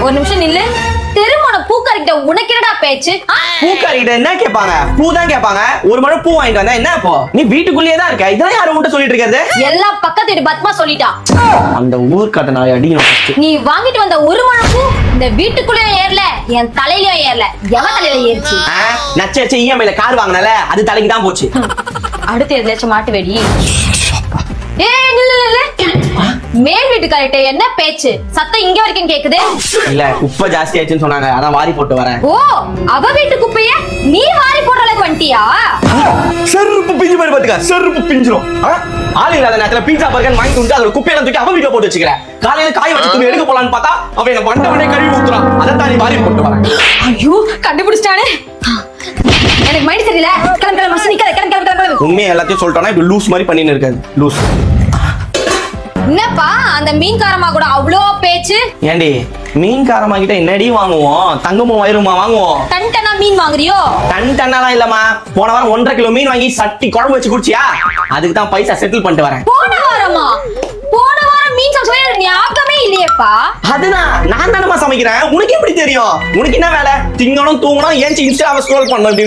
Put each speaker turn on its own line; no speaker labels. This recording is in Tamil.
ஒரு நிமிஷம் நில்லு. திருமண பூக்காரிட்ட உனக்கு என்னடா பேச்சு?
பூக்காரிட்ட என்ன கேட்பாங்க? பூ தான் கேட்பாங்க. ஒரு மணி பூ வாங்கிட்டு வந்தா என்ன இப்போ? நீ வீட்டுக்குள்ளேயே தான் இருக்க. இதெல்லாம் யாரும் உன்கிட்ட சொல்லிட்டு இருக்காது?
எல்லா பக்கத்து வீட்டு பத்மா சொல்லிட்டா.
அந்த ஊர் கதை நான் அடிக்கணும்.
நீ வாங்கிட்டு வந்த ஒரு மணி பூ இந்த வீட்டுக்குள்ளேயும் ஏறல, என் தலையிலயும் ஏறல. எவன் தலையில ஏறிச்சு?
நச்ச இஎம்ஐல கார் வாங்கினல அது தலைக்கு தான் போச்சு.
அடுத்து எதுலயாச்சும் மாட்டு வெடி. ஏய் நில்லு. மேல் வீட்டுக்காரிட்ட என்ன பேச்சு? சத்தம் இங்க வரைக்கும் கேக்குது.
இல்ல குப்பை ஜாஸ்தி ஆயிடுச்சுன்னு சொன்னாங்க, அதான் வாரி போட்டு வரேன்.
ஓ, அவ வீட்டு குப்பைய நீ வாரி போடுற அளவுக்கு வந்துட்டியா?
செருப்பு பிஞ்சு மாதிரி பாத்துக்க, செருப்பு பிஞ்சிரும். ஆளு இல்லாத நேரத்துல பீட்சா பர்கர் வாங்கி வந்து அதோட குப்பையெல்லாம் தூக்கி அவ வீட்டுல போட்டு வச்சுக்கிறேன். காலையில காய வச்சு துணி எடுக்க போலான்னு பார்த்தா அவ என்ன வண்டவனே கழுவி ஊத்துறான். அதான் நீ வாரி போட்டு வரேன்.
ஐயோ கண்டுபிடிச்சிட்டானே. எனக்கு மைண்ட் சரியில்லை. கிளம்பு மசு நிக்காத. கிளம்பு.
உண்மையை எல்லாத்தையும் சொல்லிட்டோன்னா இப்ப லூஸ் மாதிரி பண்ணின்னு இருக்காது. லூஸ்
என்னப்பா அந்த மீன்காரமா கூட அவ்வளோ பேச்சு?
ஏண்டி மீன்காரமா கிட்ட என்னடி வாங்குவோம்? தங்கமும் வயிறுமா வாங்குவோம்.
டன் டன்னா மீன் வாங்குறியோ?
டன்னாலாம் இல்லம்மா. போன வாரம் 1.5 கிலோ மீன் வாங்கி சட்டி குழம்பு வச்சு குடிச்சியா? அதுக்கு தான் பைசா செட்டில் பண்ணிட்டு வரேன்.
போன வாரம் மீன் சமைச்சது ஞாபகமே இல்லையேப்பா.
அதுதான் நான் தானமா சமைக்கிறேன். உனக்கு எப்படி தெரியும்? உனக்கு என்ன வேலை? திங்கணும் தூங்கணும் ஏன் இன்ஸ்டாவை ஸ்க்ரோல் பண்ணணும்.